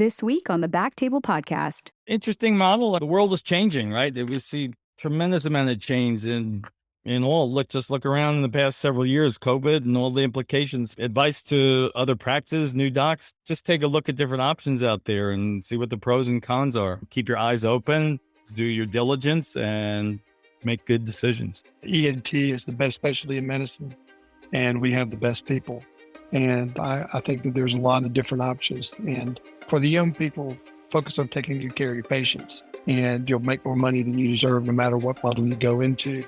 this week on the BackTable podcast. Interesting model. The world is changing, right? We see tremendous amount of change in all. Just look around in the past several years, COVID and all the implications. Advice to other practices, new docs, just take a look at different options out there and see what the pros and cons are. Keep your eyes open, do your diligence, and make good decisions. ENT is the best specialty in medicine, and we have the best people. And I think that there's a lot of different options. And for the young people, focus on taking good care of your patients, and you'll make more money than you deserve no matter what model you go into.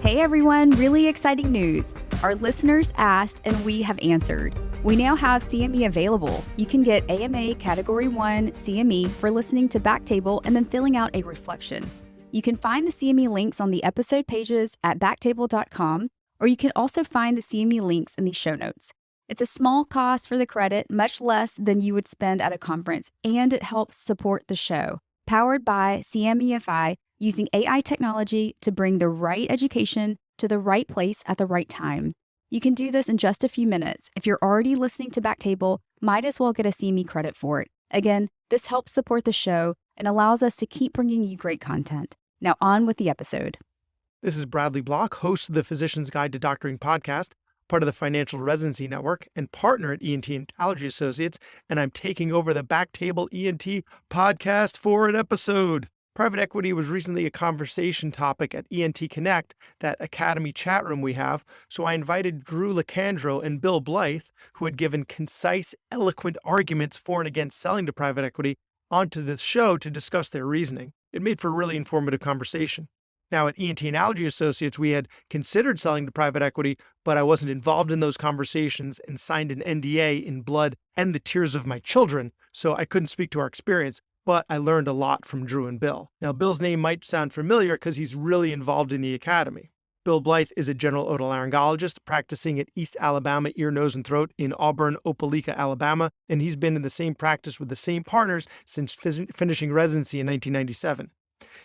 Hey everyone, really exciting news. Our listeners asked and we have answered. We now have CME available. You can get AMA Category 1 CME for listening to BackTable and then filling out a reflection. You can find the CME links on the episode pages at backtable.com, or you can also find the CME links in the show notes. It's a small cost for the credit, much less than you would spend at a conference, and it helps support the show. Powered by CMEFI, using AI technology to bring the right education to the right place at the right time. You can do this in just a few minutes. If you're already listening to BackTable, might as well get a CME credit for it. Again, this helps support the show and allows us to keep bringing you great content. Now on with the episode. This is Bradley Block, host of the Physician's Guide to Doctoring podcast, part of the Financial Residency Network, and partner at ENT and Allergy Associates, and I'm taking over the BackTable ENT podcast for an episode. Private equity was recently a conversation topic at ENT Connect, that Academy chat room we have, so I invited Drew Locandro and Bill Blythe, who had given concise, eloquent arguments for and against selling to private equity, onto this show to discuss their reasoning. It made for a really informative conversation. Now, at ENT and Allergy Associates, we had considered selling to private equity, but I wasn't involved in those conversations and signed an NDA in blood and the tears of my children, so I couldn't speak to our experience, but I learned a lot from Drew and Bill. Now, Bill's name might sound familiar because he's really involved in the academy. Bill Blythe is a general otolaryngologist practicing at East Alabama Ear, Nose, and Throat in Auburn, Opelika, Alabama, and he's been in the same practice with the same partners since finishing residency in 1997.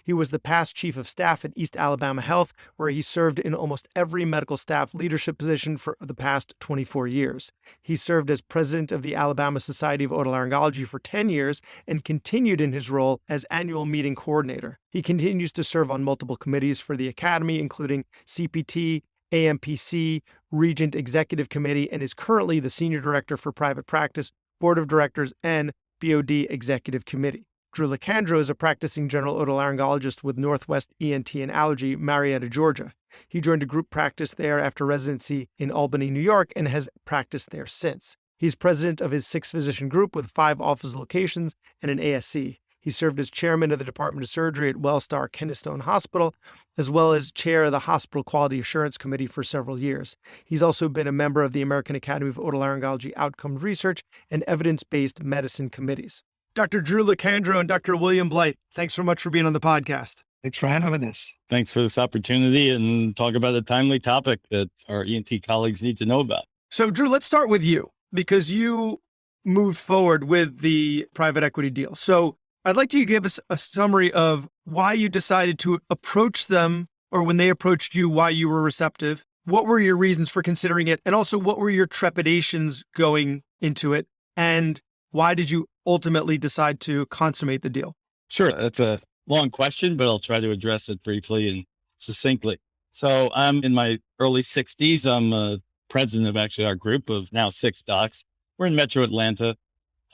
He was the past chief of staff at East Alabama Health, where he served in almost every medical staff leadership position for the past 24 years. He served as president of the Alabama Society of Otolaryngology for 10 years and continued in his role as annual meeting coordinator. He continues to serve on multiple committees for the Academy, including CPT, AMPC, Regent Executive Committee, and is currently the Senior Director for Private Practice, Board of Directors, and BOD Executive Committee. Drew Locandro is a practicing general otolaryngologist with Northwest ENT and Allergy, Marietta, Georgia. He joined a group practice there after residency in Albany, New York, and has practiced there since. He's president of his 6-physician group with 5 office locations and an ASC. He served as chairman of the Department of Surgery at Wellstar Kennestone Hospital, as well as chair of the Hospital Quality Assurance Committee for several years. He's also been a member of the American Academy of Otolaryngology Outcomes Research and Evidence-Based Medicine Committees. Dr. Drew Locandro and Dr. William Blythe, thanks so much for being on the podcast. Thanks for having us. Thanks for this opportunity and talk about a timely topic that our ENT colleagues need to know about. So, Drew, let's start with you, because you moved forward with the private equity deal. So I'd like you to give us a summary of why you decided to approach them, or when they approached you, why you were receptive. What were your reasons for considering it? And also, what were your trepidations going into it? And why did you ultimately decide to consummate the deal? Sure. That's a long question, but I'll try to address it briefly and succinctly. So I'm in my early 60s. I'm president of actually our group of now 6 docs. We're in Metro Atlanta.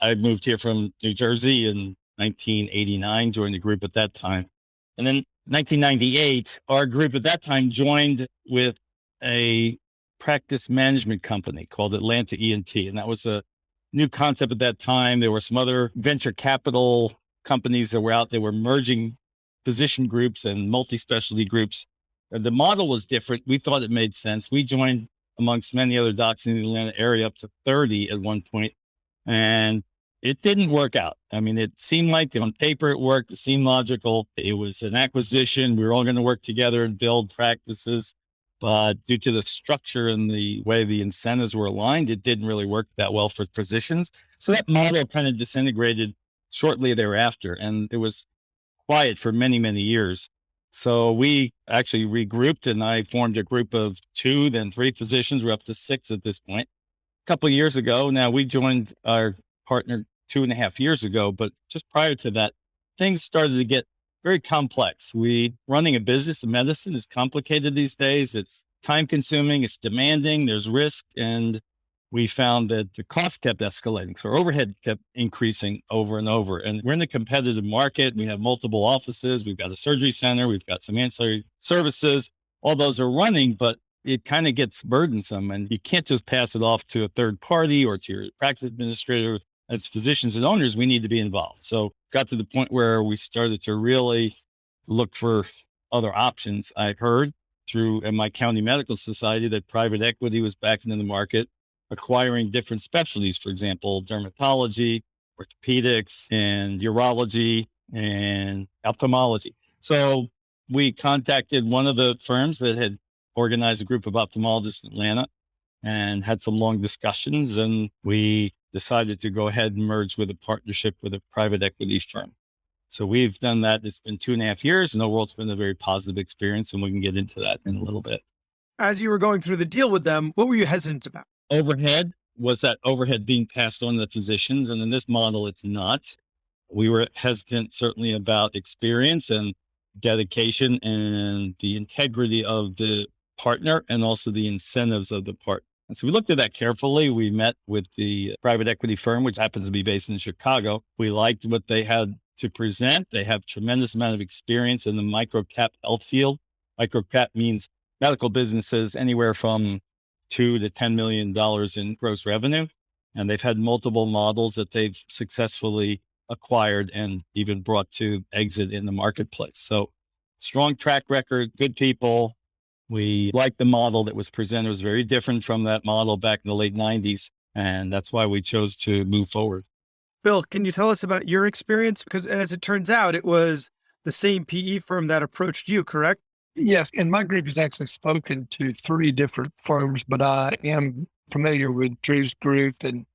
I moved here from New Jersey in 1989, joined the group at that time. And then 1998, our group at that time joined with a practice management company called Atlanta ENT. And that was a new concept at that time. There were some other venture capital companies that were out there, were merging physician groups and multi-specialty groups. And the model was different. We thought it made sense. We joined amongst many other docs in the Atlanta area, up to 30 at one point, and it didn't work out. I mean, it seemed like on paper it worked. It seemed logical. It was an acquisition. We were all going to work together and build practices. But due to the structure and the way the incentives were aligned, it didn't really work that well for physicians. So that model kind of disintegrated shortly thereafter. And it was quiet for many, many years. So we actually regrouped, and I formed a group of 2, then 3 physicians. We're up to 6 at this point. A couple of years ago, now we joined our partner 2.5 years ago, but just prior to that, things started to get very complex. Running a business in medicine is complicated these days. It's time consuming, it's demanding, there's risk. And we found that the cost kept escalating. So our overhead kept increasing over and over. And we're in a competitive market. We have multiple offices. We've got a surgery center. We've got some ancillary services. All those are running, but it kind of gets burdensome. And you can't just pass it off to a third party or to your practice administrator. As physicians and owners, we need to be involved. So got to the point where we started to really look for other options. I heard through my county medical society that private equity was back into the market, acquiring different specialties, for example, dermatology, orthopedics, and urology, and ophthalmology. So we contacted one of the firms that had organized a group of ophthalmologists in Atlanta and had some long discussions, and we decided to go ahead and merge with a partnership with a private equity firm. So we've done that. It's been 2.5 years, and overall it's been a very positive experience, and we can get into that in a little bit. As you were going through the deal with them, what were you hesitant about? Overhead was that overhead being passed on to the physicians, and in this model, it's not. We were hesitant certainly about experience and dedication and the integrity of the partner and also the incentives of the partner. And so we looked at that carefully. We met with the private equity firm, which happens to be based in Chicago. We liked what they had to present. They have tremendous amount of experience in the micro-cap health field. Micro-cap means medical businesses anywhere from $2 to $10 million in gross revenue. And they've had multiple models that they've successfully acquired and even brought to exit in the marketplace. So strong track record, good people. We liked the model that was presented. It was very different from that model back in the late 90s. And that's why we chose to move forward. Bill, can you tell us about your experience? Because as it turns out, it was the same PE firm that approached you, correct? Yes. And my group has actually spoken to 3 different firms, but I am familiar with Drew's group and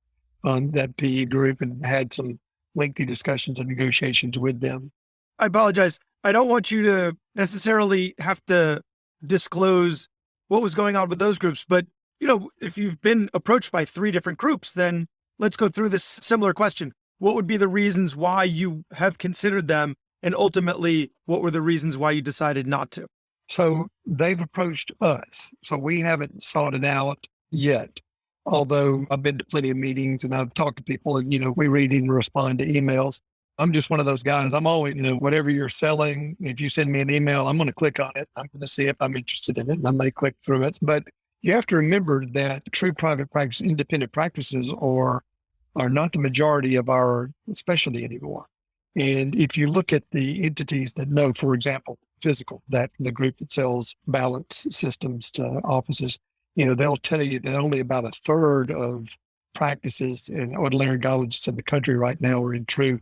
that PE group and had some lengthy discussions and negotiations with them. I apologize. I don't want you to necessarily have to disclose what was going on with those groups, but if you've been approached by 3 different groups, then let's go through this similar question. What would be the reasons why you have considered them? And ultimately, what were the reasons why you decided not to? So they've approached us. So we haven't sought it out yet. Although I've been to plenty of meetings and I've talked to people and, we read and respond to emails. I'm just one of those guys. I'm always, whatever you're selling, if you send me an email, I'm going to click on it. I'm going to see if I'm interested in it and I may click through it. But you have to remember that true private practice, independent practices are not the majority of our specialty anymore. And if you look at the entities that know, for example, physical, that the group that sells balance systems to offices, they'll tell you that only about 1/3 of practices and otolaryngologists in the country right now are in true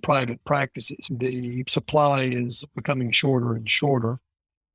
private practices. The supply is becoming shorter and shorter.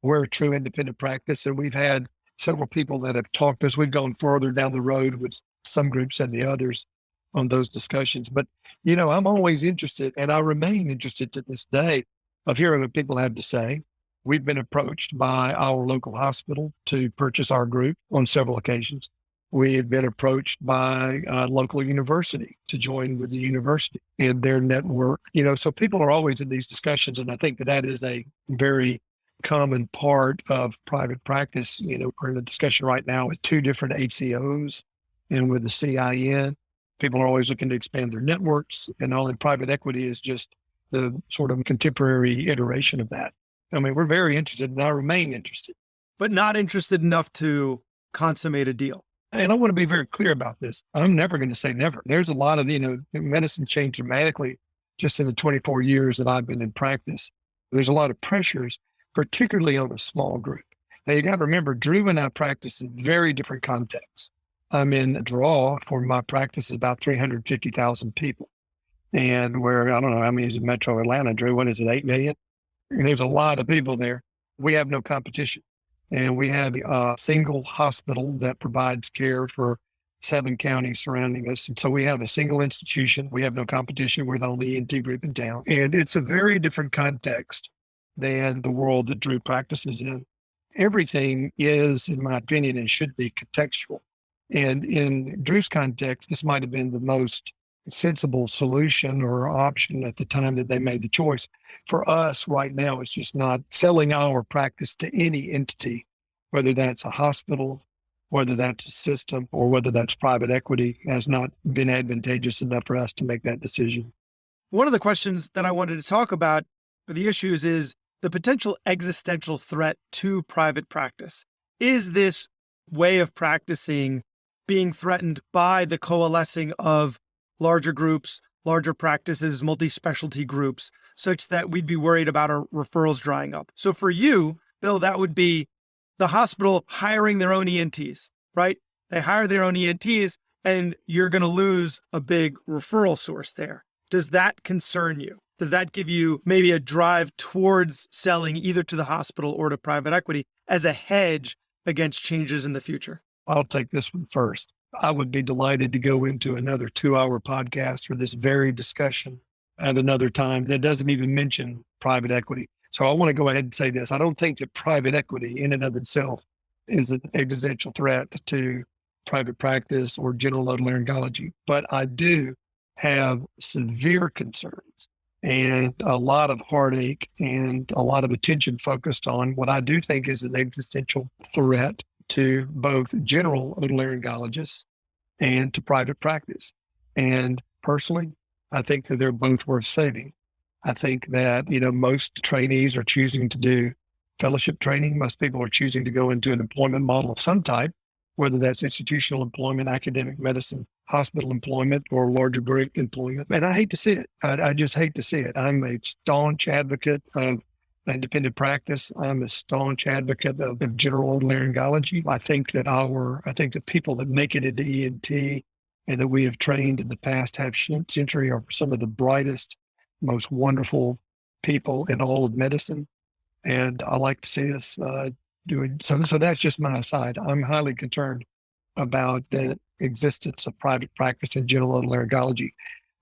We're a true independent practice, and we've had several people that have talked to us. We've gone further down the road with some groups and the others on those discussions. But, I'm always interested, and I remain interested to this day, of hearing what people have to say. We've been approached by our local hospital to purchase our group on several occasions. We had been approached by a local university to join with the university and their network. So people are always in these discussions. And I think that is a very common part of private practice. We're in a discussion right now with 2 different HCOs and with the CIN. People are always looking to expand their networks, and all in private equity is just the sort of contemporary iteration of that. I mean, we're very interested, and I remain interested. But not interested enough to consummate a deal. And I want to be very clear about this. I'm never going to say never. There's a lot of, medicine changed dramatically just in the 24 years that I've been in practice. There's a lot of pressures, particularly on a small group. Now, you got to remember, Drew and I practice in very different contexts. I'm in a draw for my practice is about 350,000 people. And I don't know how many is in Metro Atlanta, Drew, what is it, 8 million? And there's a lot of people there. We have no competition. And we have a single hospital that provides care for 7 counties surrounding us. And so we have a single institution. We have no competition. We're the only ENT group in town. And it's a very different context than the world that Drew practices in. Everything is, in my opinion, and should be contextual. And in Drew's context, this might have been the most sensible solution or option at the time that they made the choice. For us right now, it's just not selling our practice to any entity, whether that's a hospital, whether that's a system, or whether that's private equity, has not been advantageous enough for us to make that decision. One of the questions that I wanted to talk about for the issues is the potential existential threat to private practice. Is this way of practicing being threatened by the coalescing of larger groups, larger practices, multi-specialty groups, such that we'd be worried about our referrals drying up? So for you, Bill, that would be the hospital hiring their own ENTs, right? They hire their own ENTs and you're going to lose a big referral source there. Does that concern you? Does that give you maybe a drive towards selling either to the hospital or to private equity as a hedge against changes in the future? I'll take this one first. I would be delighted to go into another 2-hour podcast for this very discussion at another time that doesn't even mention private equity. So I want to go ahead and say this. I don't think that private equity in and of itself is an existential threat to private practice or general otolaryngology, but I do have severe concerns and a lot of heartache and a lot of attention focused on what I do think is an existential threat to both general otolaryngologists and to private practice. And personally, I think that they're both worth saving. I think that, most trainees are choosing to do fellowship training. Most people are choosing to go into an employment model of some type, whether that's institutional employment, academic medicine, hospital employment, or larger group employment. And I hate to see it. I just hate to see it. I'm a staunch advocate of independent practice. I'm a staunch advocate of general otolaryngology. I think that people that make it into ENT and that we have trained in the past half century are some of the brightest, most wonderful people in all of medicine. And I like to see us doing so. So that's just my aside. I'm highly concerned about the existence of private practice in general otolaryngology.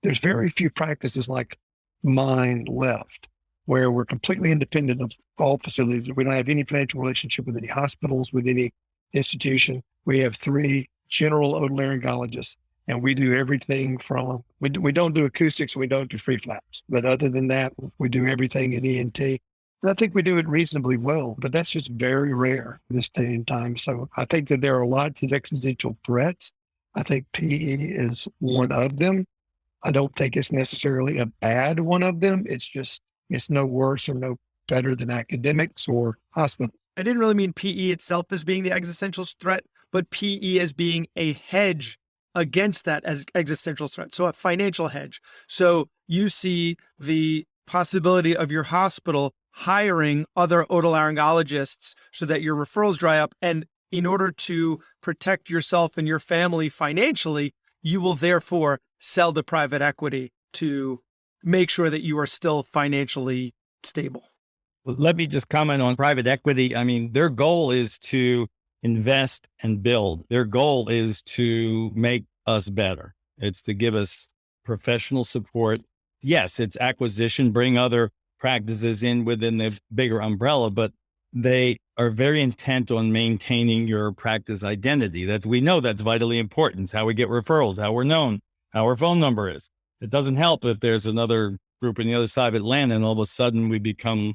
There's very few practices like mine left, where we're completely independent of all facilities. We don't have any financial relationship with any hospitals, with any institution. We have 3 general otolaryngologists, and we do everything from, we don't do acoustics, we don't do free flaps. But other than that, we do everything in ENT. And I think we do it reasonably well, but that's just very rare this day and time. So I think that there are lots of existential threats. I think PE is one of them. I don't think it's necessarily a bad one of them. It's no worse or no better than academics or hospitals. I didn't really mean PE itself as being the existential threat, but PE as being a hedge against that as existential threat. So a financial hedge. So you see the possibility of your hospital hiring other otolaryngologists so that your referrals dry up. And in order to protect yourself and your family financially, you will therefore sell to private equity to make sure that you are still financially stable. Let me just comment on private equity. I mean, their goal is to invest and build. Their goal is to make us better. It's to give us professional support. Yes, it's acquisition, bring other practices in within the bigger umbrella, but they are very intent on maintaining your practice identity. That we know that's vitally important. It's how we get referrals, how we're known, how our phone number is. It doesn't help if there's another group on the other side of Atlanta and all of a sudden we become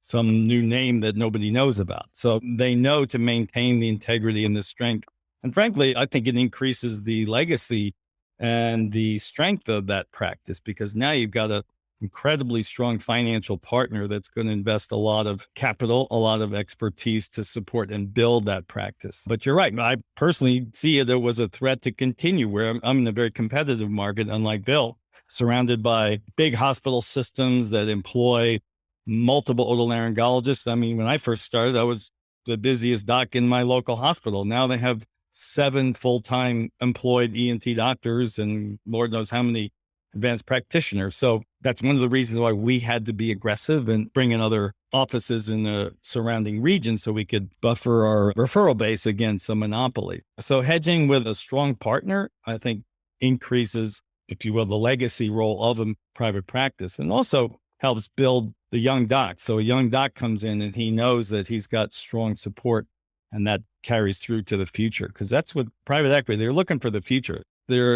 some new name that nobody knows about. So they know to maintain the integrity and the strength. And frankly, I think it increases the legacy and the strength of that practice, because now you've got an incredibly strong financial partner that's going to invest a lot of capital, a lot of expertise to support and build that practice. But you're right. I personally see it was a threat to continue where I'm in a very competitive market, unlike Bill, surrounded by big hospital systems that employ multiple otolaryngologists. I mean, when I first started, I was the busiest doc in my local hospital. Now they have 7 full-time employed ENT doctors and Lord knows how many advanced practitioners. So that's one of the reasons why we had to be aggressive and bring in other offices in the surrounding region so we could buffer our referral base against a monopoly. So hedging with a strong partner, I think, increases, if you will, the legacy role of a private practice. And also helps build the young doc. So a young doc comes in and he knows that he's got strong support, and that carries through to the future. Because that's what private equity, they're looking for the future.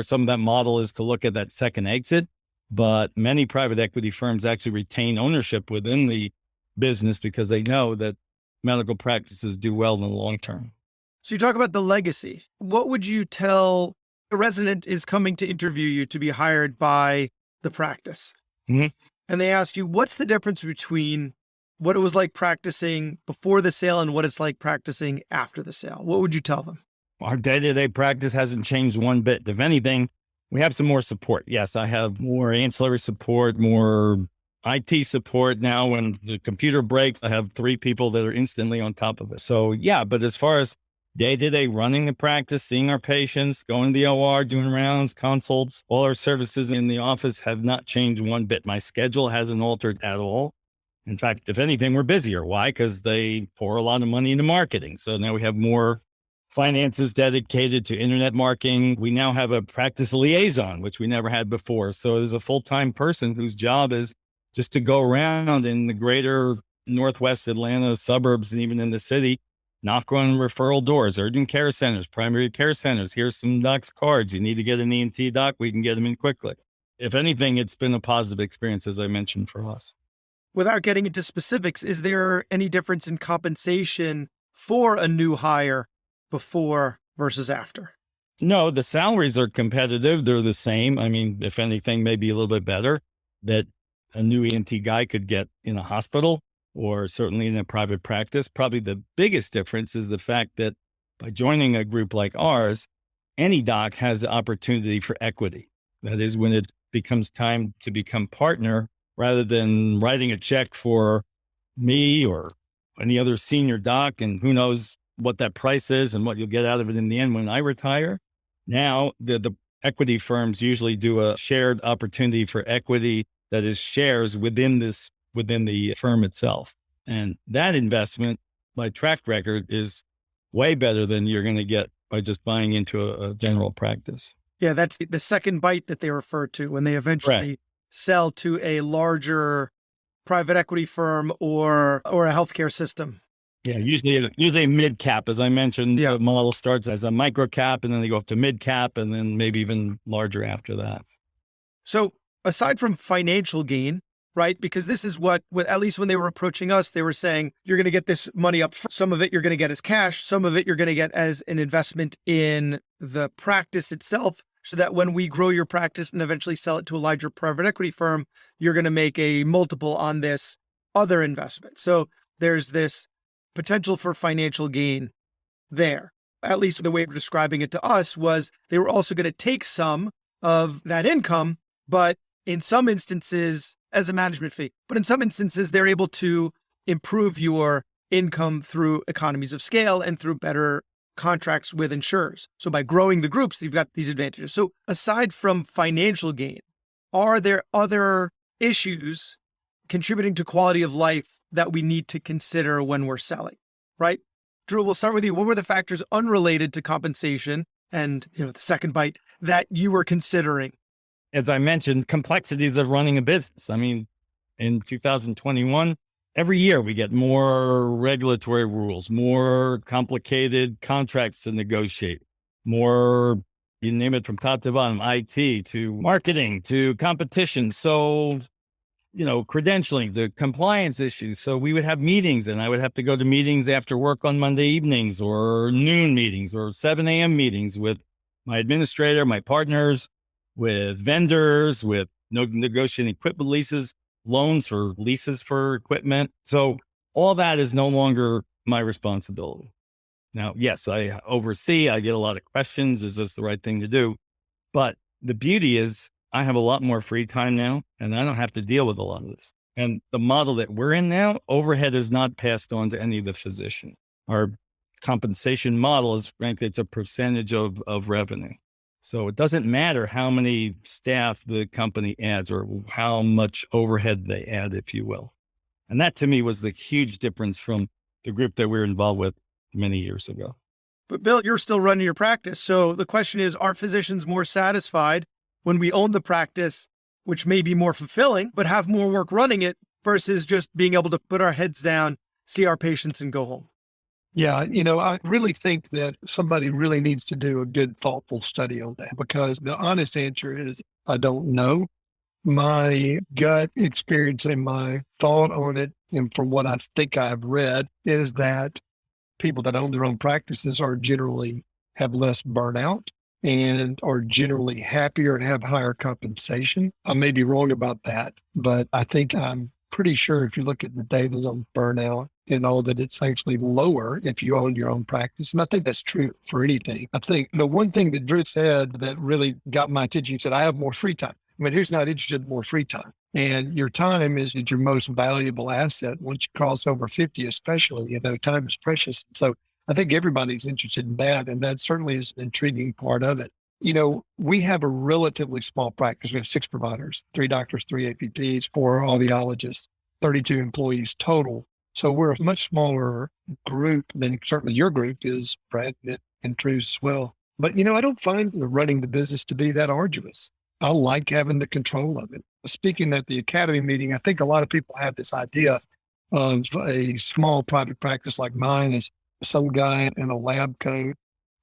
Some of that model is to look at that second exit, but many private equity firms actually retain ownership within the business because they know that medical practices do well in the long term. So you talk about the legacy. What would you tell a resident is coming to interview you to be hired by the practice? Mhm. And they ask you, what's the difference between what it was like practicing before the sale and what it's like practicing after the sale? What would you tell them? Our day-to-day practice hasn't changed one bit. If anything, we have some more support. Yes, I have more ancillary support, more IT support. Now when the computer breaks, I have 3 people that are instantly on top of it. So yeah, but as far as day-to-day running the practice, seeing our patients, going to the OR, doing rounds, consults, all our services in the office have not changed one bit. My schedule hasn't altered at all. In fact, if anything, we're busier. Why? Because they pour a lot of money into marketing. So now we have more finances dedicated to internet marketing. We now have a practice liaison, which we never had before. So there's a full-time person whose job is just to go around in the greater Northwest Atlanta suburbs and even in the city, knock on referral doors, urgent care centers, primary care centers. Here's some docs' cards. You need to get an ENT doc. We can get them in quickly. If anything, it's been a positive experience, as I mentioned, for us. Without getting into specifics, is there any difference in compensation for a new hire before versus after? No, the salaries are competitive. They're the same. I mean, if anything, maybe a little bit better that a new ENT guy could get in a hospital or certainly in a private practice. Probably the biggest difference is the fact that by joining a group like ours, any doc has the opportunity for equity. That is, when it becomes time to become partner, rather than writing a check for me or any other senior doc, and who knows what that price is and what you'll get out of it in the end when I retire. Now, the equity firms usually do a shared opportunity for equity that is shares within the firm itself. And that investment, by track record, is way better than you're going to get by just buying into a general practice. Yeah, that's the second bite that they refer to when they eventually sell to a larger private equity firm or a healthcare system. Yeah, usually mid cap, as I mentioned. The model starts as a micro cap, and then they go up to mid cap, and then maybe even larger after that. So aside from financial gain, right? Because this is what, at least when they were approaching us, they were saying, you're going to get this money up. Some of it you're going to get as cash. Some of it you're going to get as an investment in the practice itself, so that when we grow your practice and eventually sell it to a larger private equity firm, you're going to make a multiple on this other investment. So there's this potential for financial gain there. At least the way of describing it to us was they were also going to take some of that income, but in some instances as a management fee. But in some instances, they're able to improve your income through economies of scale and through better contracts with insurers. So by growing the groups, you've got these advantages. So aside from financial gain, are there other issues contributing to quality of life that we need to consider when we're selling, right? Drew, we'll start with you. What were the factors unrelated to compensation and the second bite that you were considering? As I mentioned, complexities of running a business. I mean, in 2021, every year we get more regulatory rules, more complicated contracts to negotiate, more, you name it, from top to bottom, IT to marketing to competition. So, credentialing, the compliance issues. So we would have meetings, and I would have to go to meetings after work on Monday evenings or noon meetings or 7 a.m. meetings with my administrator, my partners, with vendors, with negotiating equipment leases, loans for leases for equipment. So all that is no longer my responsibility. Now, yes, I oversee, I get a lot of questions. Is this the right thing to do? But the beauty is I have a lot more free time now, and I don't have to deal with a lot of this. And the model that we're in now, overhead is not passed on to any of the physician. Our compensation model is, frankly, it's a percentage of revenue. So it doesn't matter how many staff the company adds or how much overhead they add, if you will. And that to me was the huge difference from the group that we were involved with many years ago. But Bill, you're still running your practice. So the question is, are physicians more satisfied when we own the practice which may be more fulfilling, but have more work running it versus just being able to put our heads down, see our patients, and go home. Yeah, I really think that somebody really needs to do a good, thoughtful study on that, because the honest answer is I don't know. My gut experience and my thought on it, and from what I think I've read, is that people that own their own practices are generally have less burnout and are generally happier and have higher compensation. I may be wrong about that, but I think I'm pretty sure if you look at the data on burnout and all, that it's actually lower if you own your own practice. And I think that's true for anything. I think the one thing that Drew said that really got my attention, he said, I have more free time. I mean, who's not interested in more free time? And your time is your most valuable asset. Once you cross over 50, especially, time is precious. So I think everybody's interested in that. And that certainly is an intriguing part of it. We have a relatively small practice. We have 6 providers, 3 doctors, 3 APPs, 4 audiologists, 32 employees total. So we're a much smaller group than certainly your group is, Brad, and Drew's as well. But, I don't find running the business to be that arduous. I like having the control of it. Speaking at the academy meeting, I think a lot of people have this idea of a small private practice like mine as some guy in a lab coat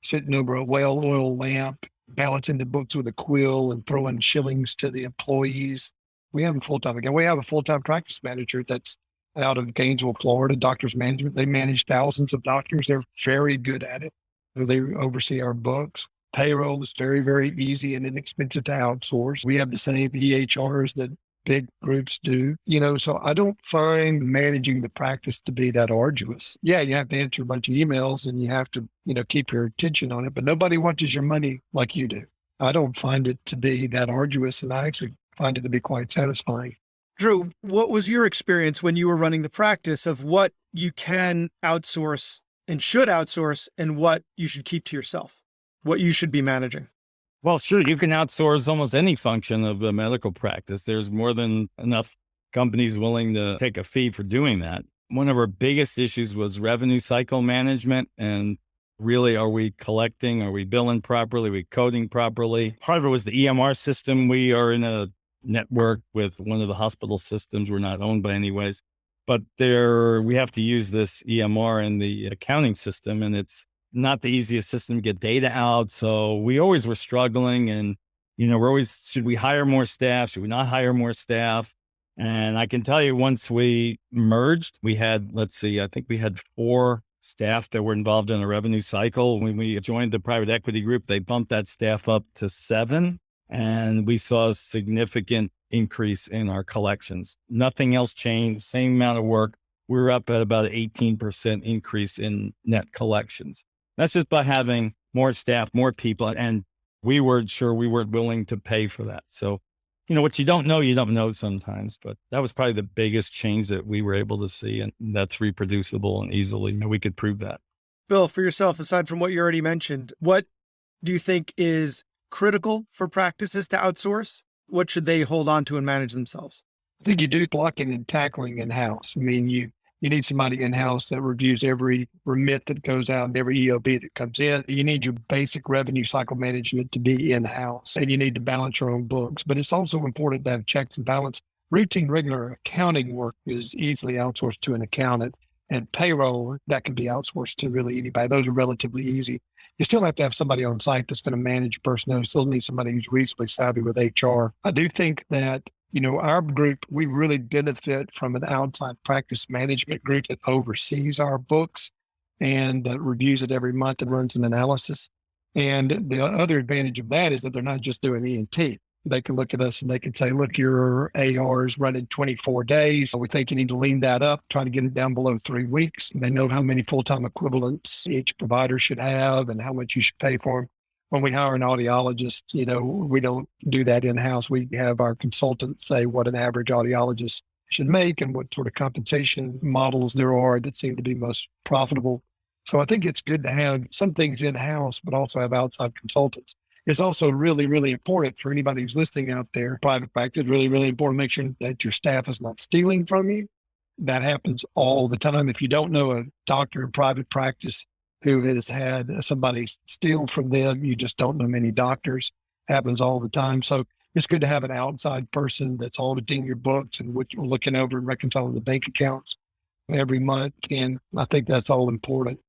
sitting over a well-oiled lamp, balancing the books with a quill and throwing shillings to the employees. We have a full-time practice manager that's out of Gainesville, Florida, doctors management. They manage thousands of doctors. They're very good at it. They oversee our books. Payroll is very, very easy and inexpensive to outsource. We have the same EHRs that big groups do, so I don't find managing the practice to be that arduous. Yeah, you have to answer a bunch of emails and you have to, keep your attention on it, but nobody watches your money like you do. I don't find it to be that arduous, and I actually find it to be quite satisfying. Drew, what was your experience when you were running the practice of what you can outsource and should outsource and what you should keep to yourself? What you should be managing? Well, sure. You can outsource almost any function of a medical practice. There's more than enough companies willing to take a fee for doing that. One of our biggest issues was revenue cycle management. And really, are we collecting? Are we billing properly? Are we coding properly? Part of it was the EMR system. We are in a network with one of the hospital systems. We're not owned by anyways, but we have to use this EMR in the accounting system, and it's not the easiest system to get data out. So we always were struggling, and, we're always, should we hire more staff? Should we not hire more staff? And I can tell you, once we merged, we had, I think we had 4 staff that were involved in a revenue cycle. When we joined the private equity group, they bumped that staff up to 7, and we saw a significant increase in our collections. Nothing else changed, same amount of work. We were up at about an 18% increase in net collections. That's just by having more staff, more people. And we weren't willing to pay for that. So, what you don't know sometimes, but that was probably the biggest change that we were able to see. And that's reproducible and easily, we could prove that. Bill, for yourself, aside from what you already mentioned, what do you think is critical for practices to outsource? What should they hold on to and manage themselves? I think you do blocking and tackling in-house. I mean, you need somebody in-house that reviews every remit that goes out and every EOB that comes in. You need your basic revenue cycle management to be in-house, and you need to balance your own books. But it's also important to have checks and balance. Routine, regular accounting work is easily outsourced to an accountant, and payroll, that can be outsourced to really anybody. Those are relatively easy. You still have to have somebody on site that's going to manage personnel. You still need somebody who's reasonably savvy with HR. I do think that our group, we really benefit from an outside practice management group that oversees our books and that reviews it every month and runs an analysis. And the other advantage of that is that they're not just doing ENT. They can look at us and they can say, look, your AR is running 24 days. We think you need to lean that up, try to get it down below 3 weeks. And they know how many full-time equivalents each provider should have and how much you should pay for them. When we hire an audiologist, we don't do that in-house. We have our consultants say what an average audiologist should make and what sort of compensation models there are that seem to be most profitable. So I think it's good to have some things in-house, but also have outside consultants. It's also really, really important for anybody who's listening out there, private practice, really, really important to make sure that your staff is not stealing from you. That happens all the time. If you don't know a doctor in private practice who has had somebody steal from them, you just don't know many doctors. Happens all the time. So it's good to have an outside person that's auditing your books and what you're looking over and reconciling the bank accounts every month. And I think that's all important.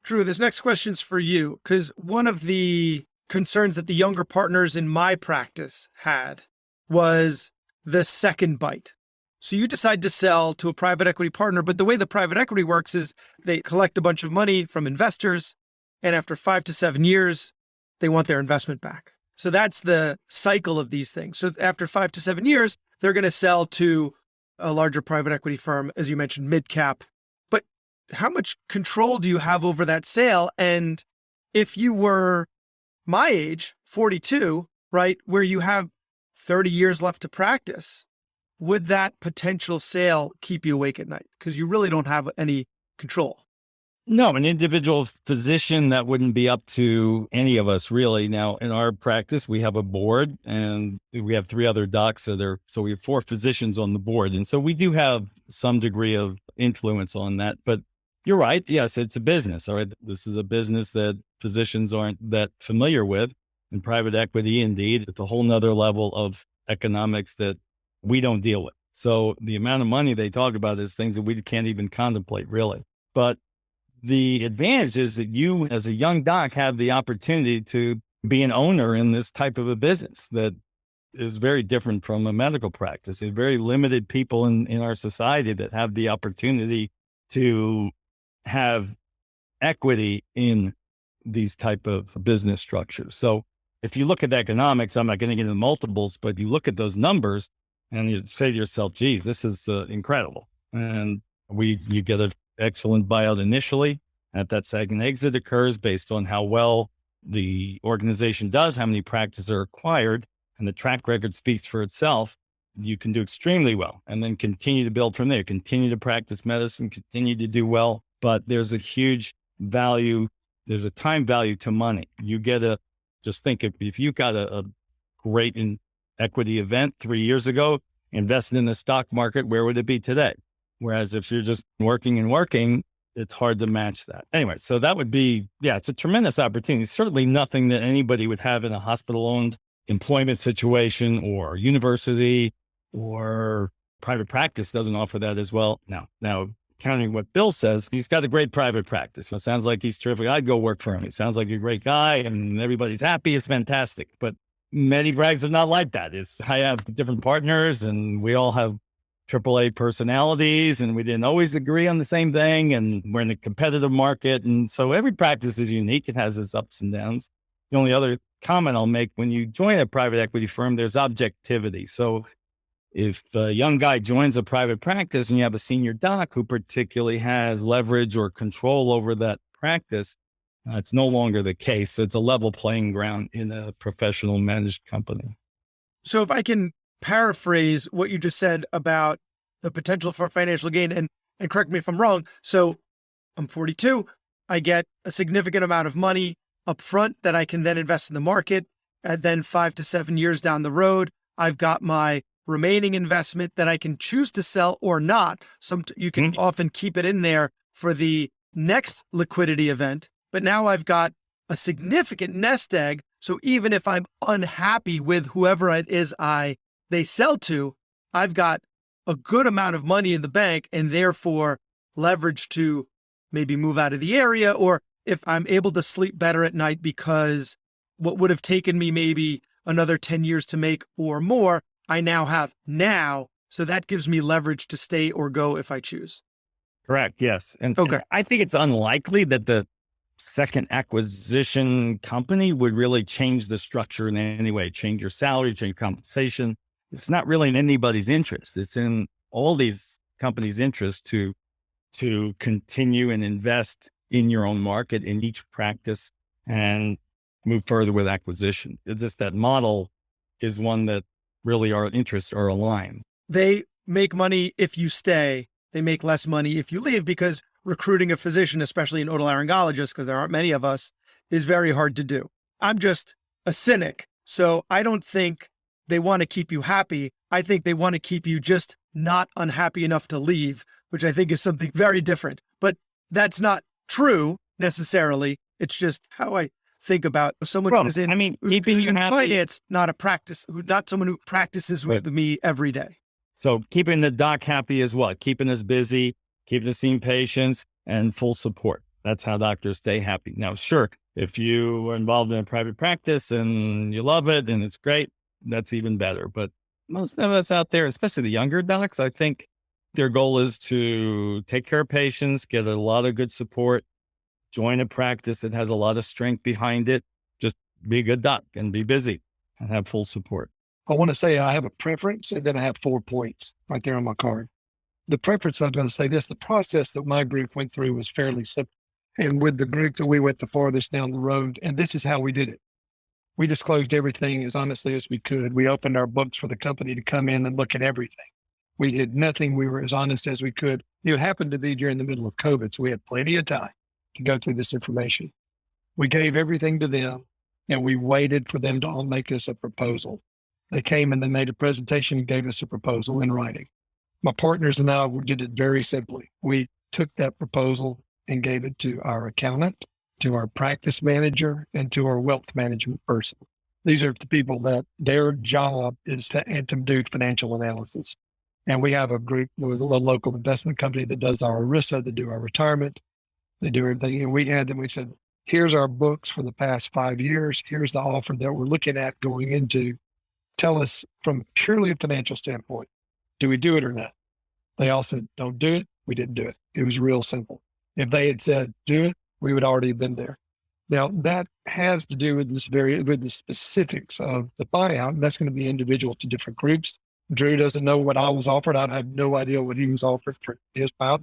Drew, this next question's for you, because one of the concerns that the younger partners in my practice had was the second bite. So you decide to sell to a private equity partner, but the way the private equity works is they collect a bunch of money from investors, and after 5 to 7 years, they want their investment back. So that's the cycle of these things. So after 5 to 7 years, they're going to sell to a larger private equity firm, as you mentioned, mid-cap. But how much control do you have over that sale? And if you were my age, 42, right, where you have 30 years left to practice, would that potential sale keep you awake at night? Because you really don't have any control. No, an individual physician, that wouldn't be up to any of us really. Now, in our practice, we have a board and we have 3 other docs. So we have 4 physicians on the board. And so we do have some degree of influence on that. But you're right. Yes, it's a business. All right. This is a business that physicians aren't that familiar with. And private equity, indeed, it's a whole nother level of economics that we don't deal with. So the amount of money they talk about is things that we can't even contemplate, really. But the advantage is that you, as a young doc, have the opportunity to be an owner in this type of a business that is very different from a medical practice. There are very limited people in our society that have the opportunity to have equity in these type of business structures. So if you look at economics, I'm not going to get into multiples, but you look at those numbers and you say to yourself, geez, this is incredible. And you get an excellent buyout initially. At that second exit occurs based on how well the organization does, how many practices are acquired, and the track record speaks for itself. You can do extremely well and then continue to build from there, continue to practice medicine, continue to do well. But there's a huge value. There's a time value to money. You get just think if you got a great equity event 3 years ago, invested in the stock market, where would it be today? Whereas if you're just working, it's hard to match that. Anyway, so that would be, it's a tremendous opportunity. Certainly nothing that anybody would have in a hospital-owned employment situation or university or private practice doesn't offer that as well. Now, counting what Bill says, he's got a great private practice. So it sounds like he's terrific. I'd go work for him. He sounds like a great guy and everybody's happy. It's fantastic. But many brags are not like that. I have different partners and we all have AAA personalities and we didn't always agree on the same thing. And we're in a competitive market. And so every practice is unique. It has its ups and downs. The only other comment I'll make, when you join a private equity firm, there's objectivity. So if a young guy joins a private practice and you have a senior doc who particularly has leverage or control over that practice, it's no longer the case. So it's a level playing ground in a professional managed company. So if I can paraphrase what you just said about the potential for financial gain, and correct me if I'm wrong. So I'm 42. I get a significant amount of money up front that I can then invest in the market. And then 5 to 7 years down the road, I've got my remaining investment that I can choose to sell or not. You can often keep it in there for the next liquidity event, but now I've got a significant nest egg. So even if I'm unhappy with whoever it is they sell to, I've got a good amount of money in the bank and therefore leverage to maybe move out of the area, or if I'm able to sleep better at night because what would have taken me maybe another 10 years to make or more, I now have now. So that gives me leverage to stay or go if I choose. Correct. Yes. And okay. I think it's unlikely that the second acquisition company would really change the structure in any way, change your salary, change compensation. It's not really in anybody's interest. It's in all these companies' interest to continue and invest in your own market, in each practice, and move further with acquisition. It's just that model is one that really our interests are aligned. They make money if you stay. They make less money if you leave, because recruiting a physician, especially an otolaryngologist, because there aren't many of us, is very hard to do. I'm just a cynic. So I don't think they want to keep you happy. I think they want to keep you just not unhappy enough to leave, which I think is something very different. But that's not true necessarily. It's just how I think about someone Well, who's in, I mean, keeping who's you in happy. finance, not someone who practices with me every day. So keeping the doc happy is what? Keeping us busy, keeping us seeing patients, and full support. That's how doctors stay happy. Now, sure, if you are involved in a private practice and you love it and it's great, that's even better. But most of us out there, especially the younger docs, I think their goal is to take care of patients, get a lot of good support, join a practice that has a lot of strength behind it. Just be a good doc and be busy and have full support. I want to say I have a preference, and then I have 4 points right there on my card. The preference, I'm going to say this, the process that my group went through was fairly simple. And with the group that we went the farthest down the road, and this is how we did it. We disclosed everything as honestly as we could. We opened our books for the company to come in and look at everything. We hid nothing. We were as honest as we could. It happened to be during the middle of COVID, so we had plenty of time to go through this information. We gave everything to them, and we waited for them to all make us a proposal. They came and they made a presentation and gave us a proposal in writing. My partners and I did it very simply. We took that proposal and gave it to our accountant, to our practice manager, and to our wealth management person. These are the people that their job is to do financial analysis. And we have a group with a local investment company that does our ERISA, that do our retirement, they do everything. And we had them, we said, here's our books for the past 5 years. Here's the offer that we're looking at going into. Tell us from purely a financial standpoint, do we do it or not? They all said, don't do it. We didn't do it. It was real simple. If they had said, do it, we would already have been there. Now that has to do with with the specifics of the buyout, and that's going to be individual to different groups. Drew doesn't know what I was offered. I have no idea what he was offered for his buyout.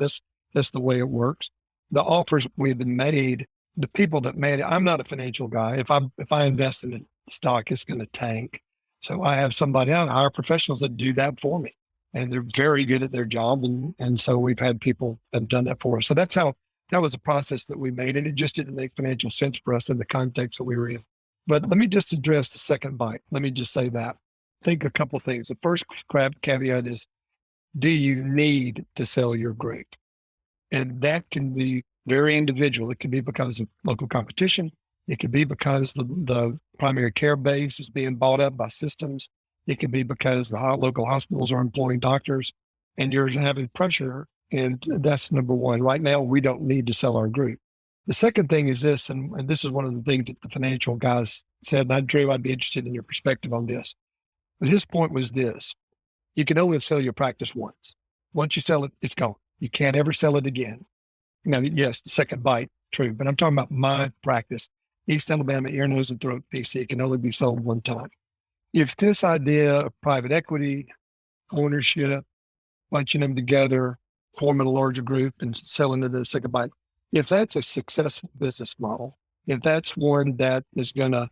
That's the way it works. The offers we've been made, the people that made it, I'm not a financial guy. If I invest in a stock, it's going to tank. So I have somebody out, hire professionals that do that for me. And they're very good at their job. And so we've had people that have done that for us. So that was a process that we made. And it just didn't make financial sense for us in the context that we were in. But let me just address the second bite. Let me just say that. Think a couple of things. The first caveat is, do you need to sell your group? And that can be very individual. It could be because of local competition. It could be because the primary care base is being bought up by systems. It could be because the local hospitals are employing doctors and you're having pressure. And that's number one. Right now, we don't need to sell our group. The second thing is this, and this is one of the things that the financial guys said, and Drew, I'd be interested in your perspective on this. But his point was this: you can only sell your practice once. Once you sell it, it's gone. You can't ever sell it again. Now, yes, the second bite, true, but I'm talking about my practice. East Alabama ear, nose, and throat PC can only be sold one time. If this idea of private equity, ownership, bunching them together, forming a larger group and selling it at a second bite, if that's a successful business model, if that's one that is going to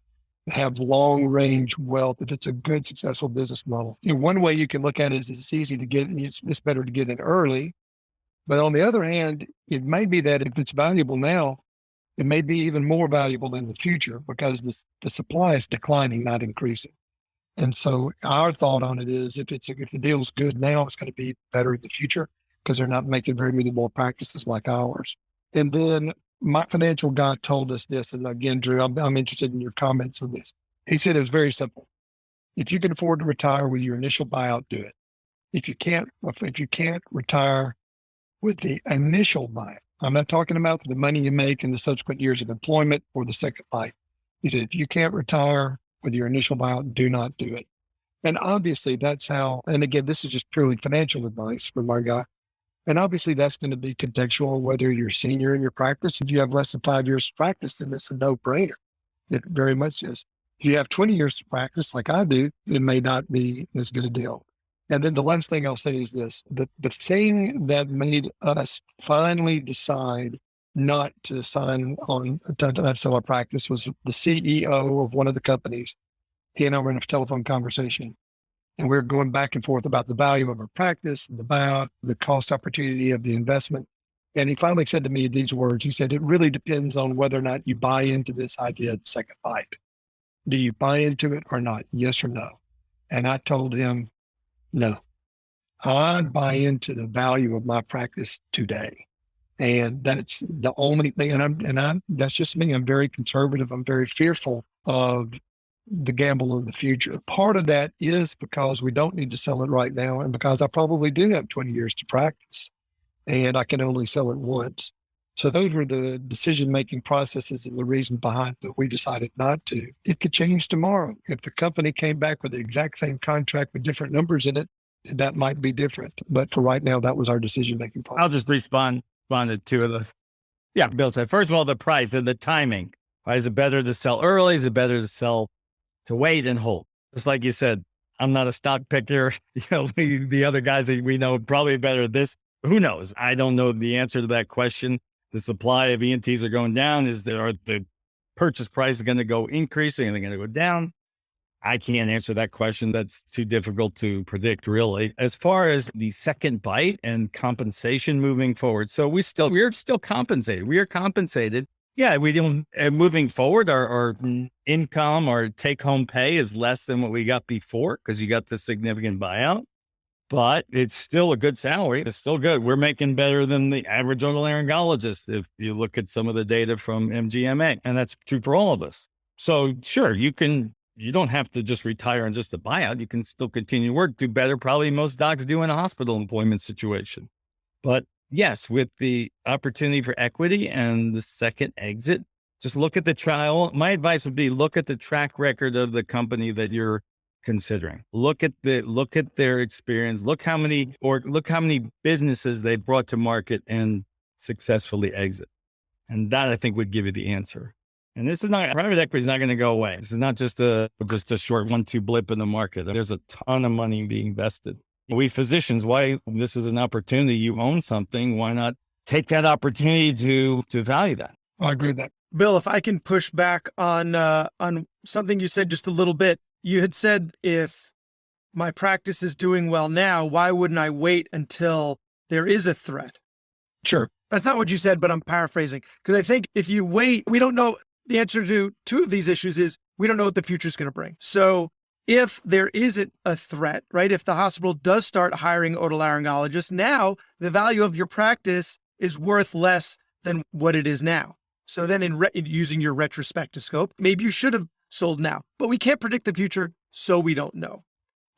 have long range wealth, if it's a good, successful business model, and one way you can look at it is it's easy to get, it's better to get in early. But on the other hand, it may be that if it's valuable now, it may be even more valuable in the future because the supply is declining, not increasing. And so our thought on it is if the deal's good now, it's going to be better in the future because they're not making very many more practices like ours. And then my financial guy told us this, and again, Drew, I'm interested in your comments on this. He said it was very simple. If you can afford to retire with your initial buyout, do it. If you can't retire with the initial buyout, I'm not talking about the money you make in the subsequent years of employment or the second bite. He said, if you can't retire with your initial buyout, do not do it. And obviously that's how, and again, this is just purely financial advice from my guy. And obviously that's going to be contextual, whether you're senior in your practice. If you have less than 5 years of practice, then it's a no-brainer. It very much is. If you have 20 years of practice like I do, it may not be as good a deal. And then the last thing I'll say is this: the thing that made us finally decide not to sign on to sell our practice was the CEO of one of the companies. He and I were in a telephone conversation, and we were going back and forth about the value of our practice, about the cost opportunity of the investment. And he finally said to me these words. He said, it really depends on whether or not you buy into this idea of second bite. Do you buy into it or not? Yes or no? And I told him, no. I buy into the value of my practice today. And that's the only thing. And that's just me. I'm very conservative. I'm very fearful of the gamble in the future. Part of that is because we don't need to sell it right now, and because I probably do have 20 years to practice and I can only sell it once. So those were the decision-making processes and the reason behind that we decided not to. It could change tomorrow. If the company came back with the exact same contract with different numbers in it, that might be different. But for right now, that was our decision-making process. I'll just respond to two of those. Yeah, Bill said, first of all, the price and the timing. Right? Is it better to sell early? Is it better to wait and hold? Just like you said, I'm not a stock picker. The other guys that we know probably better this. Who knows? I don't know the answer to that question. The supply of ENTs are going down. Are the purchase price going to go increasing? Are they going to go down? I can't answer that question. That's too difficult to predict, really. As far as the second bite and compensation moving forward. So we're still compensated. We are compensated. Yeah, we don't, moving forward, our income, our take home pay is less than what we got before because you got the significant buyout, but it's still a good salary. It's still good. We're making better than the average otolaryngologist if you look at some of the data from MGMA, and that's true for all of us. So sure, you don't have to just retire on just the buyout. You can still continue to work, do better probably most docs do in a hospital employment situation. But yes, with the opportunity for equity and the second exit, just look at the trial. My advice would be look at the track record of the company that you're considering. Look at their experience. Look how many businesses they brought to market and successfully exit. And that I think would give you the answer. And private equity is not going to go away. This is not just a short 1-2 blip in the market. There's a ton of money being invested. We physicians, why this is an opportunity, you own something, why not take that opportunity to value that? I agree with that. Bill, if I can push back on something you said just a little bit. You had said, if my practice is doing well now, why wouldn't I wait until there is a threat? Sure. That's not what you said, but I'm paraphrasing. Because I think if you wait, we don't know. The answer to two of these issues is we don't know what the future is going to bring. So if there isn't a threat, right? If the hospital does start hiring otolaryngologists, now the value of your practice is worth less than what it is now. So then in using your retrospectoscope, maybe you should have sold now, but we can't predict the future, so we don't know.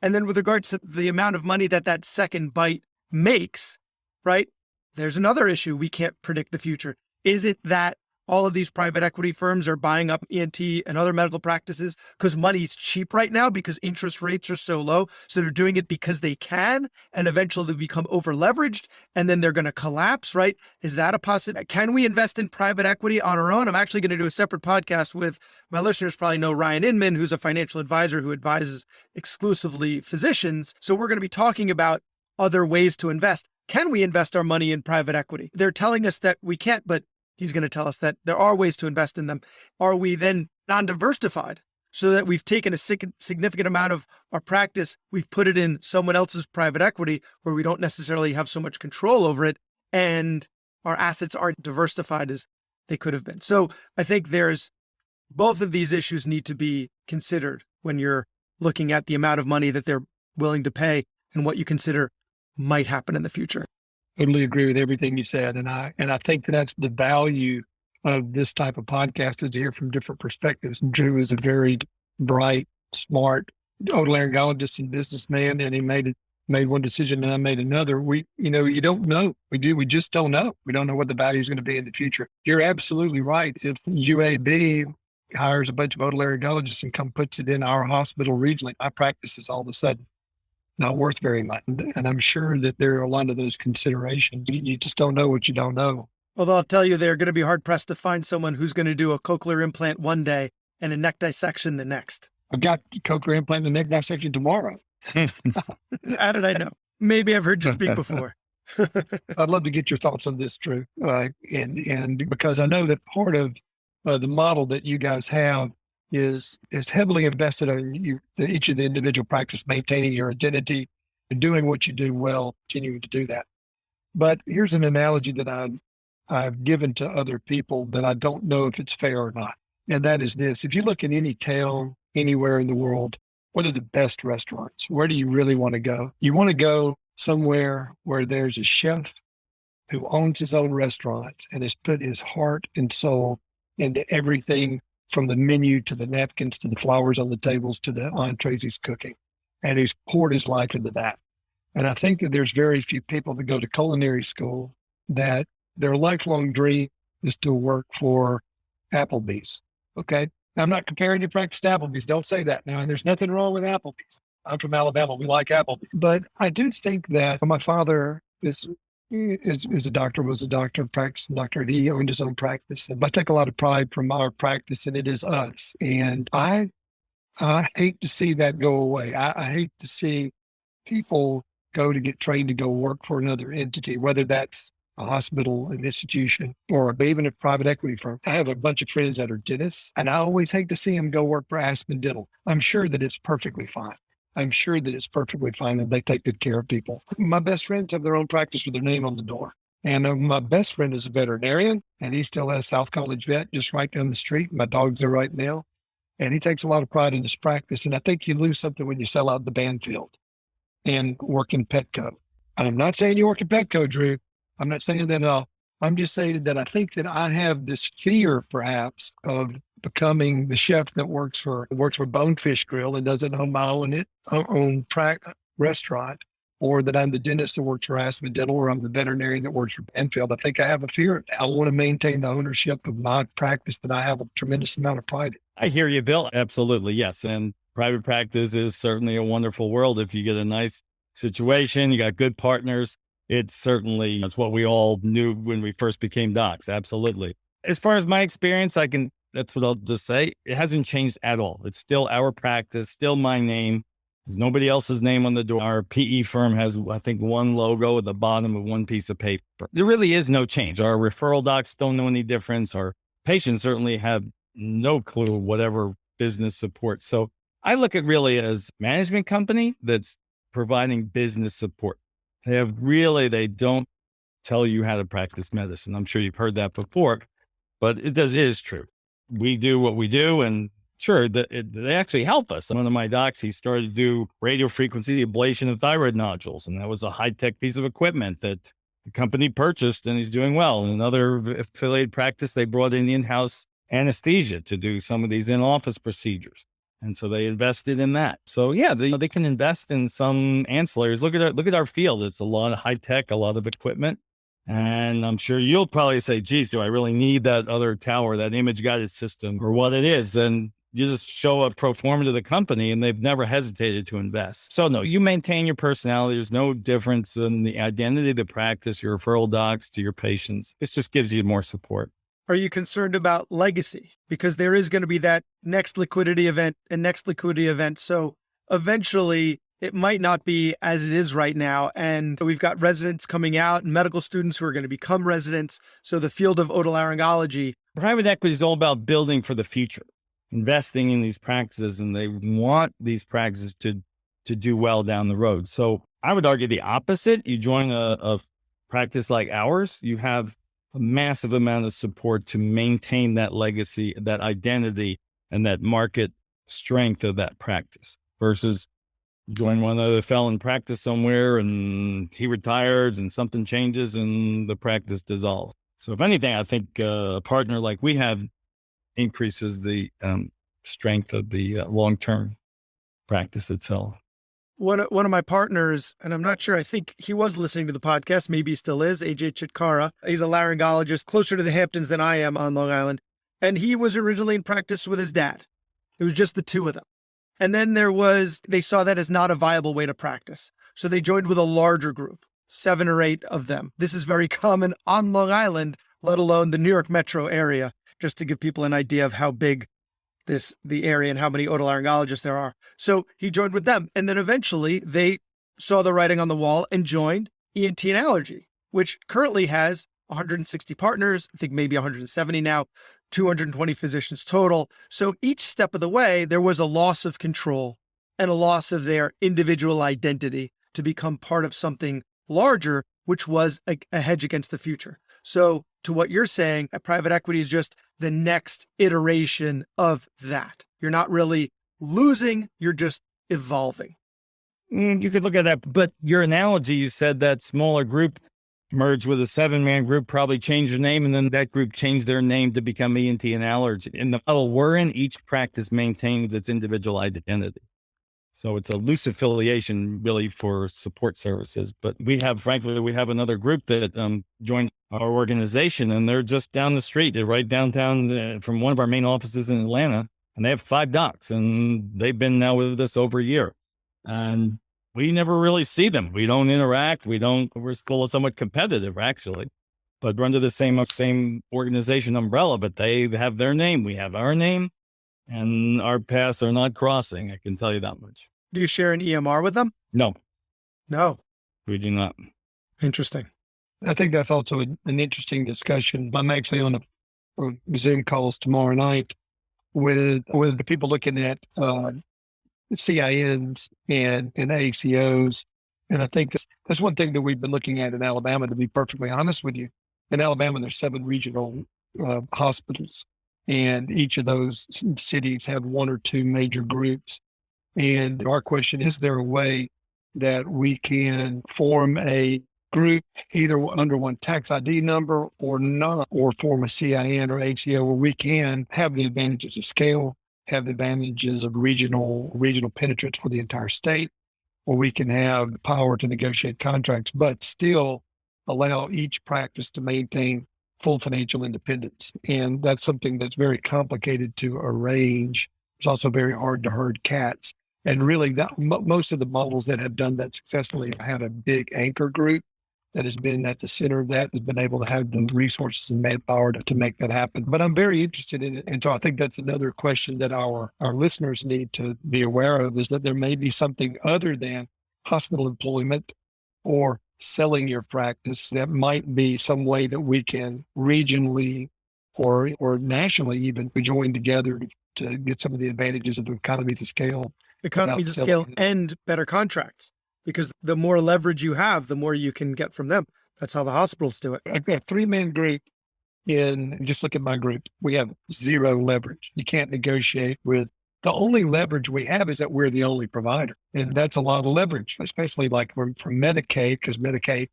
And then with regards to the amount of money that second bite makes, right? There's another issue. We can't predict the future. Is it that all of these private equity firms are buying up ENT and other medical practices because money's cheap right now because interest rates are so low? So they're doing it because they can, and eventually they become over leveraged and then they're going to collapse, right? Is that a possibility? Can we invest in private equity on our own? I'm actually going to do a separate podcast with my listeners, probably know Ryan Inman, who's a financial advisor who advises exclusively physicians. So we're going to be talking about other ways to invest. Can we invest our money in private equity? They're telling us that we can't, but he's going to tell us that there are ways to invest in them. Are we then non-diversified so that we've taken a significant amount of our practice, we've put it in someone else's private equity where we don't necessarily have so much control over it, and our assets aren't diversified as they could have been? So I think both of these issues need to be considered when you're looking at the amount of money that they're willing to pay and what you consider might happen in the future. Totally agree with everything you said. And I think that's the value of this type of podcast, is to hear from different perspectives. And Drew is a very bright, smart otolaryngologist and businessman, and he made one decision and I made another. You don't know. We just don't know. We don't know what the value is going to be in the future. You're absolutely right. If UAB hires a bunch of otolaryngologists and puts it in our hospital regionally, my practice is all of a sudden not worth very much. And I'm sure that there are a lot of those considerations. You just don't know what you don't know. Although I'll tell you, they're going to be hard pressed to find someone who's going to do a cochlear implant one day and a neck dissection the next. I've got cochlear implant and neck dissection tomorrow. How did I know? Maybe I've heard you speak before. I'd love to get your thoughts on this, Drew. And because I know that part of the model that you guys have is heavily invested on each of the individual practice, maintaining your identity and doing what you do well, continuing to do that. But here's an analogy that I've given to other people that I don't know if it's fair or not. And that is this: if you look at any town, anywhere in the world, what are the best restaurants? Where do you really want to go? You want to go somewhere where there's a chef who owns his own restaurant and has put his heart and soul into everything from the menu to the napkins to the flowers on the tables to the entrees he's cooking. And he's poured his life into that. And I think that there's very few people that go to culinary school that their lifelong dream is to work for Applebee's. Okay. Now, I'm not comparing your practice to Applebee's. Don't say that now. And there's nothing wrong with Applebee's. I'm from Alabama. We like Applebee's. But I do think that my father is a doctor, was a doctor, practicing doctor, and he owned his own practice. And I take a lot of pride from our practice, and it is us. And I hate to see that go away. I hate to see people go to get trained to go work for another entity, whether that's a hospital, an institution, or even a private equity firm. I have a bunch of friends that are dentists, and I always hate to see them go work for Aspen Dental. I'm sure that it's perfectly fine. I'm sure that it's perfectly fine that they take good care of people. My best friends have their own practice with their name on the door. And my best friend is a veterinarian, and he still has South College Vet just right down the street. My dog's there right now. And he takes a lot of pride in his practice. And I think you lose something when you sell out the Banfield and work in Petco. And I'm not saying you work in Petco, Drew. I'm not saying that at all. I'm just saying that I think that I have this fear, perhaps, of becoming the chef that works for Bonefish Grill and doesn't own my own restaurant, or that I'm the dentist that works for Aspen Dental, or I'm the veterinarian that works for Banfield. I think I have a fear of that. I want to maintain the ownership of my practice that I have a tremendous amount of pride in. I hear you, Bill. Absolutely. Yes. And private practice is certainly a wonderful world. If you get a nice situation, you got good partners. It's what we all knew when we first became docs. Absolutely. As far as my experience, that's what I'll just say. It hasn't changed at all. It's still our practice, still my name. There's nobody else's name on the door. Our PE firm has, I think, one logo at the bottom of one piece of paper. There really is no change. Our referral docs don't know any difference. Our patients certainly have no clue whatever business support. So I look at really as management company that's providing business support. They don't tell you how to practice medicine. I'm sure you've heard that before, but it is true. We do what we do, and sure, they actually help us. One of my docs, he started to do radio frequency ablation of thyroid nodules, and that was a high-tech piece of equipment that the company purchased, and he's doing well. In another affiliated practice, they brought in in-house anesthesia to do some of these in-office procedures. And so they invested in that. So yeah, they can invest in some ancillaries. Look at our field. It's a lot of high tech, a lot of equipment. And I'm sure you'll probably say, geez, do I really need that other tower, that image guided system, or what it is? And you just show a pro forma to the company, and they've never hesitated to invest. So no, you maintain your personality. There's no difference in the identity of the practice, your referral docs to your patients. It just gives you more support. Are you concerned about legacy? Because there is going to be that next liquidity event and next liquidity event. So eventually it might not be as it is right now. And we've got residents coming out and medical students who are going to become residents. So the field of otolaryngology. Private equity is all about building for the future, investing in these practices, and they want these practices to do well down the road. So I would argue the opposite. You join a practice like ours, you have a massive amount of support to maintain that legacy, that identity, and that market strength of that practice, versus join one other fellow in practice somewhere and he retires and something changes and the practice dissolves. So if anything, I think a partner like we have increases the strength of the long-term practice itself. One of my partners, and I'm not sure, I think he was listening to the podcast, maybe he still is, AJ Chitkara. He's a laryngologist closer to the Hamptons than I am on Long Island. And he was originally in practice with his dad. It was just the two of them. And then they saw that as not a viable way to practice. So they joined with a larger group, 7 or 8 of them. This is very common on Long Island, let alone the New York metro area, just to give people an idea of how big the area and how many otolaryngologists there are. So he joined with them. And then eventually they saw the writing on the wall and joined ENT and Allergy, which currently has 160 partners, I think maybe 170 now, 220 physicians total. So each step of the way, there was a loss of control and a loss of their individual identity to become part of something larger, which was a hedge against the future. So to what you're saying, private equity is just the next iteration of that. You're not really losing, you're just evolving. You could look at that, but your analogy, you said that smaller group, merged with a 7-man group, probably changed their name, and then that group changed their name to become ENT and Allergy. In the model we're in, each practice maintains its individual identity. So it's a loose affiliation really for support services. But frankly, we have another group that joined our organization, and they're just down the street. They're right downtown from one of our main offices in Atlanta, and they have 5 docs, and they've been now with us over a year. And we never really see them. We don't interact. We're still somewhat competitive, actually, but we're under the same organization umbrella, but they have their name. We have our name, and our paths are not crossing. I can tell you that much. Do you share an EMR with them? No, No. we do not. Interesting. I think that's also an interesting discussion. I'm actually on a Zoom calls tomorrow night with the people looking at CINs and ACOs. And I think that's one thing that we've been looking at in Alabama, to be perfectly honest with you. In Alabama, there's 7 regional hospitals, and each of those cities have 1 or 2 major groups. And our question, is there a way that we can form a group either under one tax ID number or not, or form a CIN or ACO where we can have the advantages of scale, have the advantages of regional penetrance for the entire state, or we can have the power to negotiate contracts, but still allow each practice to maintain full financial independence. And that's something that's very complicated to arrange. It's also very hard to herd cats. And really, most of the models that have done that successfully have had a big anchor group that has been at the center of that, has been able to have the resources and manpower to make that happen. But I'm very interested in it. And so I think that's another question that our listeners need to be aware of, is that there may be something other than hospital employment or selling your practice that might be some way that we can regionally or nationally even join together to get some of the advantages of economies of scale. Economies of scale and better contracts, because the more leverage you have, the more you can get from them. That's how the hospitals do it. I've got a 3-man group just look at my group. We have 0 leverage. You can't negotiate with. The only leverage we have is that we're the only provider. And that's a lot of leverage, especially like from Medicaid, because Medicaid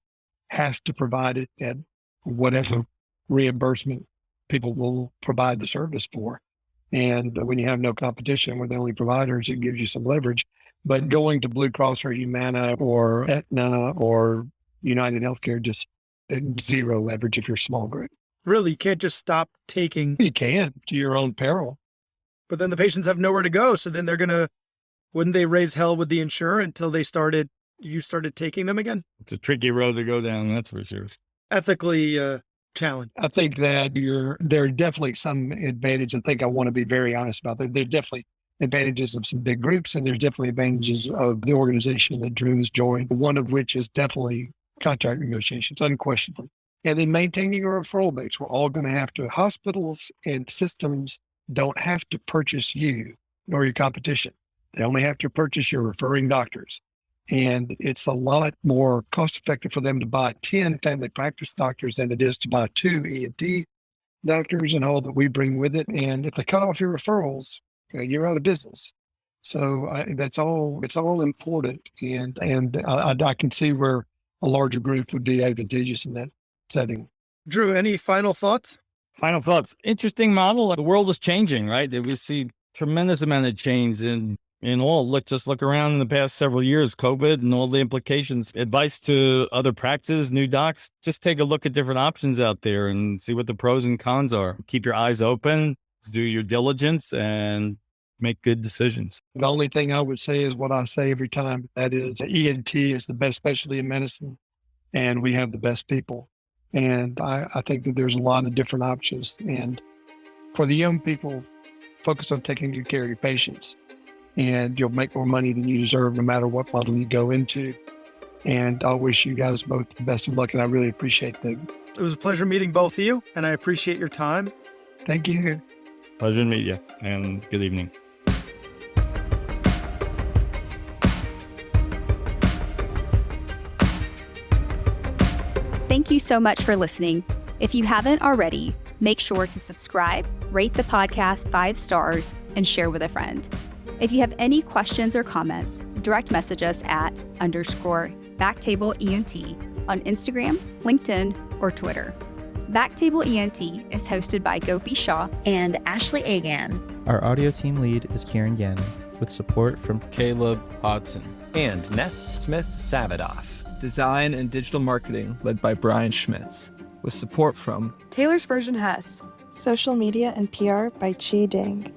has to provide it at whatever reimbursement people will provide the service for. And when you have no competition, we're the only providers, it gives you some leverage. But going to Blue Cross or Humana or Aetna or United Healthcare, just 0 leverage if you're a small group. Really, you can't just stop taking. You can, to your own peril. But then the patients have nowhere to go. So then wouldn't they raise hell with the insurer until you started taking them again? It's a tricky road to go down, that's for sure. Ethically challenged. I think that there are definitely some advantage. I think I want to be very honest about that. There's definitely advantages of some big groups, and there's definitely advantages of the organization that Drew has joined, one of which is definitely contract negotiations, unquestionably. And then maintaining a referral base. We're all going to have to, hospitals and systems don't have to purchase you nor your competition. They only have to purchase your referring doctors. And it's a lot more cost effective for them to buy 10 family practice doctors than it is to buy 2 ENT doctors and all that we bring with it. And if they cut off your referrals, you're out of business. So it's all important. And I can see where a larger group would be advantageous in that setting. Drew, any final thoughts? Final thoughts. Interesting model. The world is changing, right? We see tremendous amount of change in all. Just look around in the past several years, COVID and all the implications. Advice to other practices, new docs, just take a look at different options out there and see what the pros and cons are. Keep your eyes open, do your diligence, and make good decisions. The only thing I would say is what I say every time. That is, ENT is the best specialty in medicine, and we have the best people. And I think that there's a lot of different options. And for the young people, focus on taking good care of your patients, and you'll make more money than you deserve no matter what model you go into. And I wish you guys both the best of luck, and I really appreciate that. It was a pleasure meeting both of you, and I appreciate your time. Thank you. Pleasure to meet you, and good evening. Thank you so much for listening. If you haven't already, make sure to subscribe, rate the podcast 5 stars, and share with a friend. If you have any questions or comments, direct message us at _BackTable ENT on Instagram, LinkedIn, or Twitter. BackTable ENT is hosted by Gopi Shah and Ashley Agan. Our audio team lead is Kieran Gannon, with support from Caleb Hodson and Ness Smith-Savadoff. Design and digital marketing led by Brian Schmitz, with support from Taylor Spurgeon Hess. Social media and PR by Chi Ding.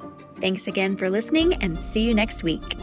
Thanks again for listening, and see you next week.